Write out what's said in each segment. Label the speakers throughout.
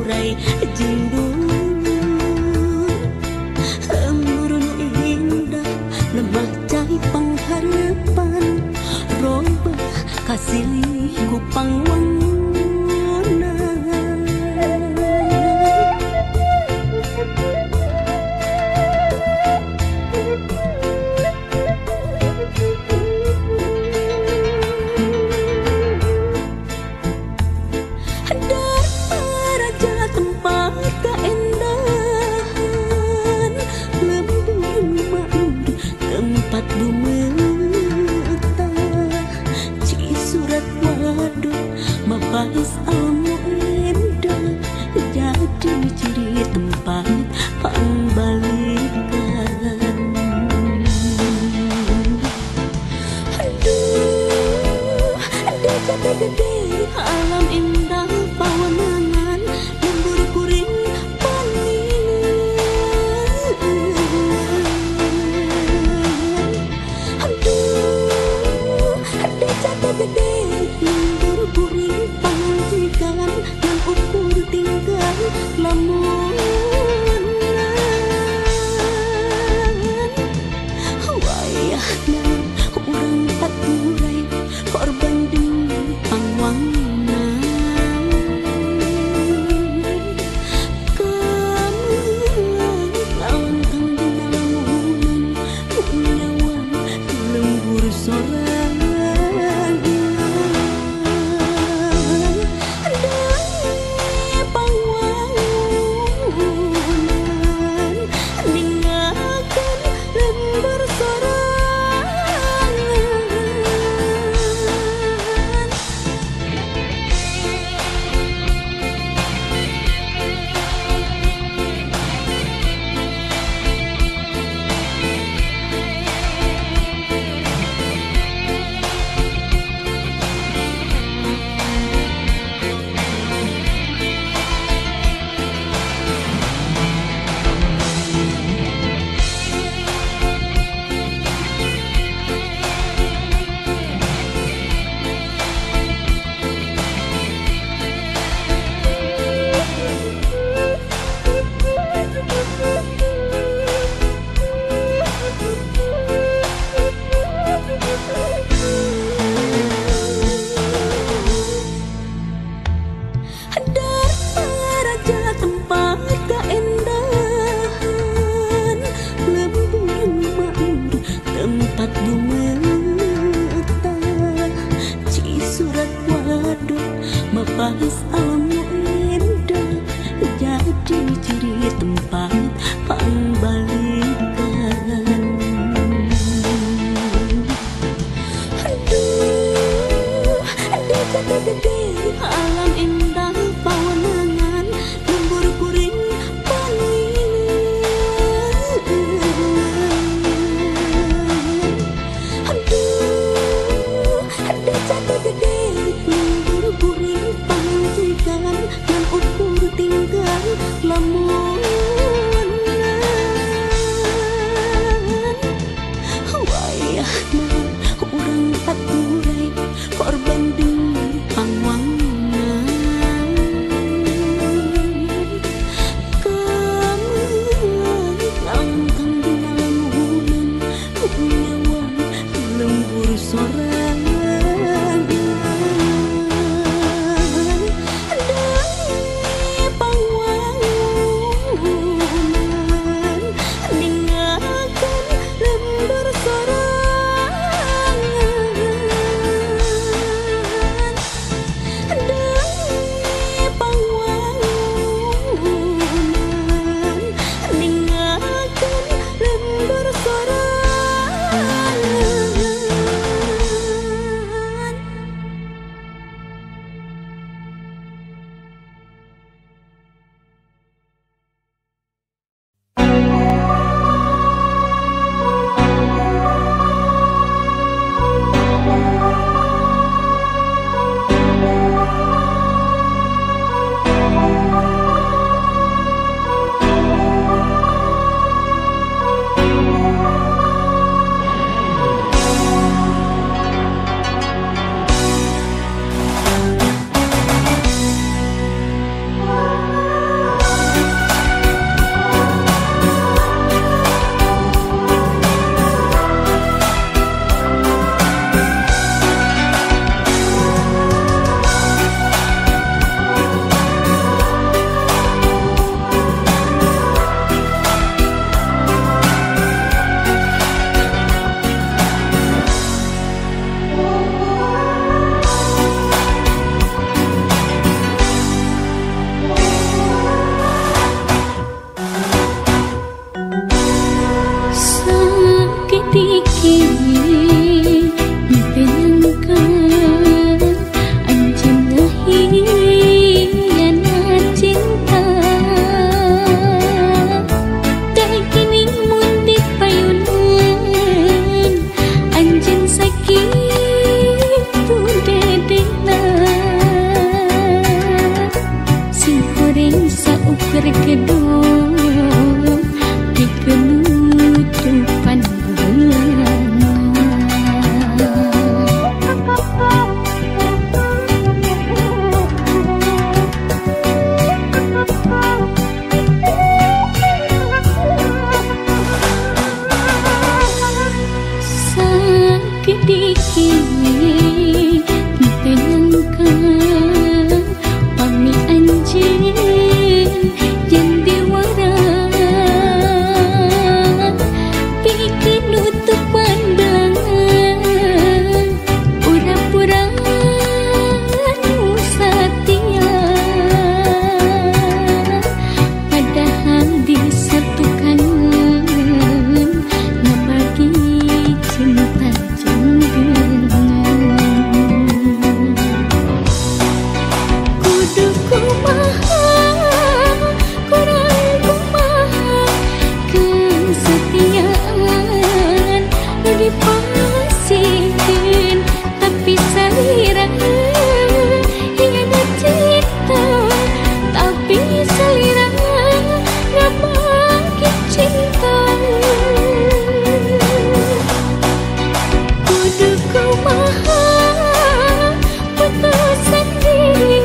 Speaker 1: baturai jindul emburu nu indah lemah cai pengharapan robah kasih ku pangwangunan. Tempat bumetah ci surat waduk mapais almu indah jadi ciri tempat pangbalikan. Aduh, ada jati gede alam indah pawanangan lembur kuring gede lembur kuring pangantikan yang ukur tinggal lamunan wayahna urang baturai korban demi pangwangunan. Kamu lawan kang dina lamunan punyawan lembur sorangan. Tempat bumetah ci surat waduk mapais almu indah jadi ciri tempat pangbalikan. Aduh, ada jati gede alam indah pawanangan lembur kuring yang ukur tinggal lamunan wayahna urang baturai korban demi pangwangunan. Kamu lawan kang dina lamunan punyawan lembur sorangan. ukur gedung di kenutupan bulan. Sakit dikit tenangkan pami anjing yang diwara bikin nutup pandangan pura-pura nu setia padahal disatukan ngebagi cinta jenggengan. Kudu kumaha kurang kumaha kesetiaan nu dipasihkeun tapi salira hianat cinta tapi salira ngabagi cinta. Kudu kumaha putusan diri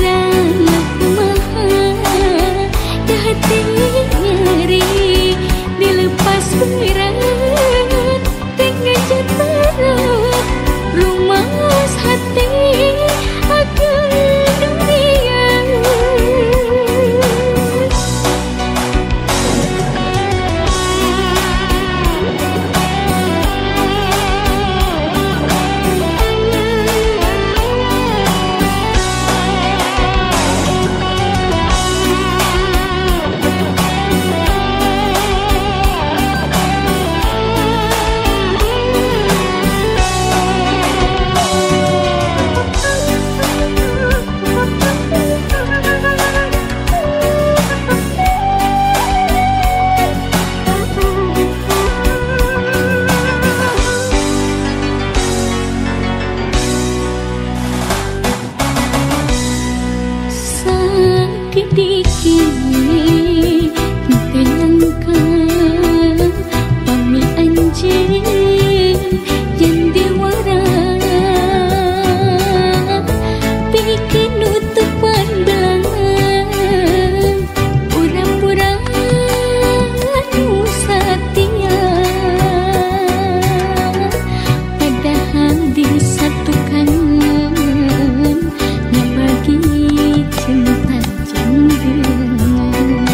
Speaker 1: dan kumaha di hati nyeri dilepas berat dengan jatuh rumas hati akan dunia. Sakit dikit tenangkan pami anjing yang diwara bikin nutup pandangan pura-pura nu setia padahal disatukan ngebagi cinta jenggengan.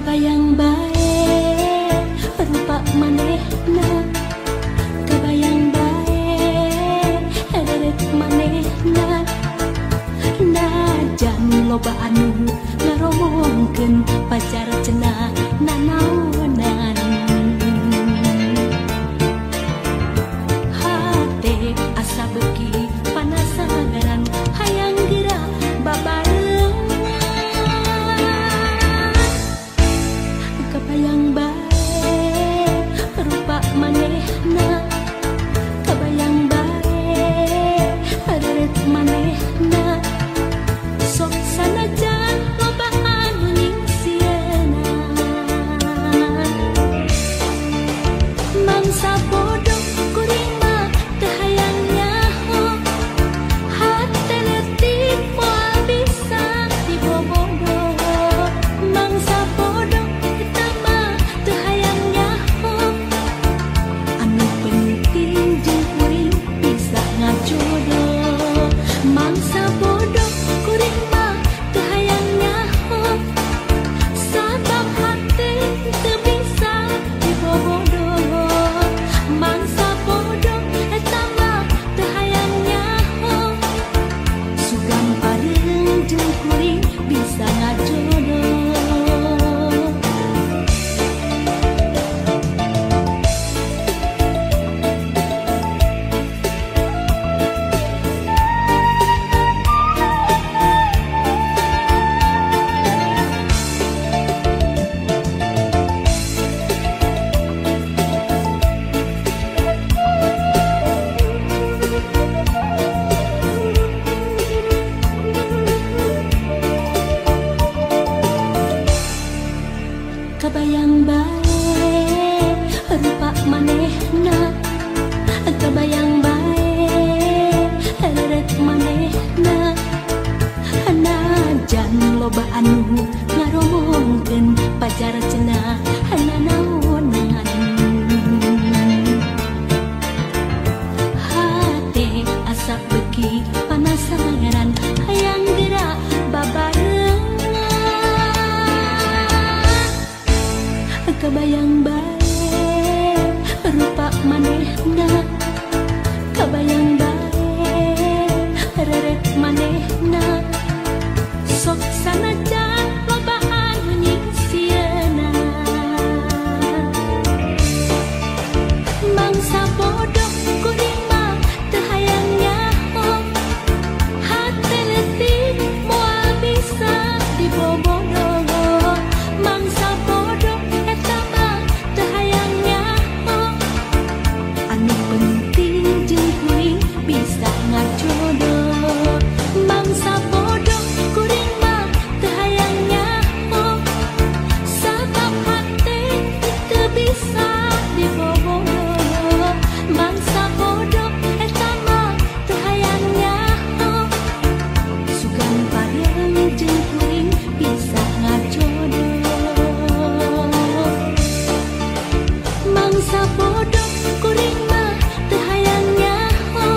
Speaker 1: Kebayang bae rupa manehna, kebayang bae deret manehna. Najan loba anu ngaromongkeun pacar cenah nanaonan. Hate asa beuki panasaran hayang geura babarengan. Kebayang bae rupa manehna, kebayang bae deret manehna. Sok sanajan loba anu nyingsieunan, mangsa bodoh kuring mah teu hayang nyaho. Hate leutik moal bisa dibobogoh, mangsa bodoh eta mah teu hayang nyaho. Anu penting jeung kuring bisa ngajodoh, mangsa bodoh kuring mah teu hayang nyaho. Sabab hate teu bisa dibobogoh, mangsa bodoh eta mah teu hayang nyaho. Sugam pareung jeung kuring bisa ngajodoh. Kebayang bae rupa manehna, kebayang bae deret manehna. Najan loba anu ngaromongkeun pacar cenah nanaonan. Hate asa beuki panasaran hayang geura babarengan. Kebayang bae rupa manehna, kebayang bae deret manehna. Sok sanajan loba anu nyingsieunan, mangsa bodoh kuring mah teu hayang nyaho. Hate leutik moal bisa dibobogoh, mangsa bodoh eta mah teu hayang nyaho. Anu penting jeung kuring bisa ngajodoh, mangsa bodoh kuring mah teu hayang nyaho. Sabab hate teu bisa dibobogoh, mangsa bodoh eta mah teu hayang nyaho. Sugan pareung jeung kuring bisa ngajodoh, mangsa bodoh kuring mah teu hayang nyaho.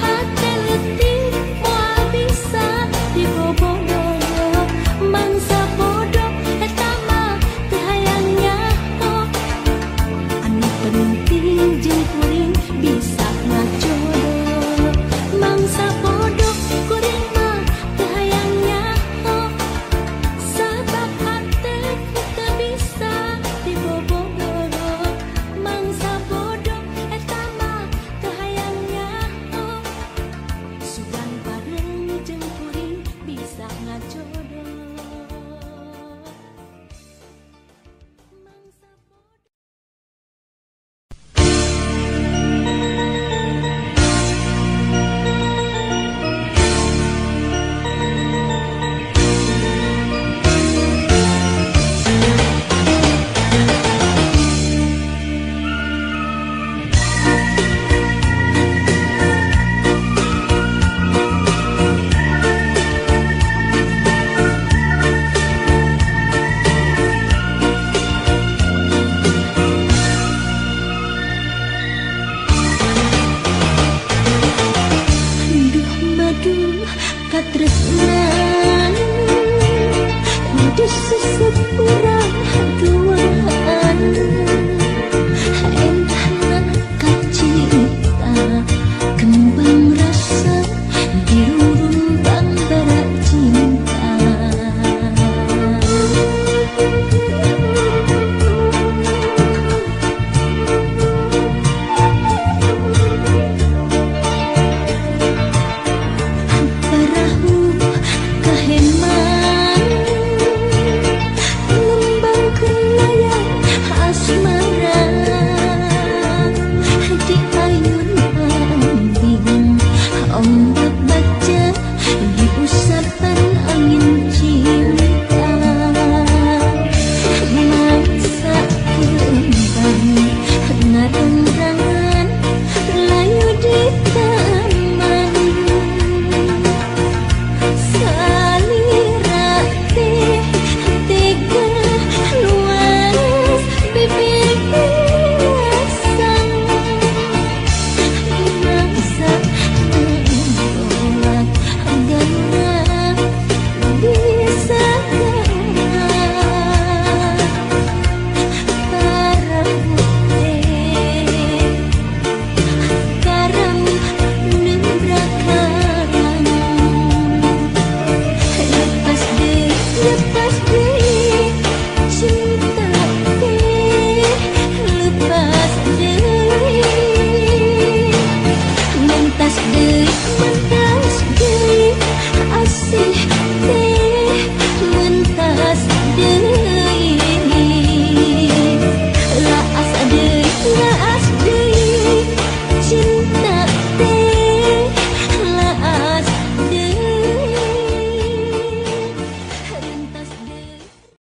Speaker 1: Hate leutik moal bisa dibobogoh, mangsa bodoh eta mah teu hayang nyaho. Anu penting jeung kuring bisa ngajodoh, mangsa bodoh kuring mah teu hayang nyaho. Sabab hate teu bisa dibobogoh, mangsa bodoh eta mah teu hayang nyaho. Sugan pareung jeung kuring bisa ngajodoh, mangsa bodoh. Just seseorang hantu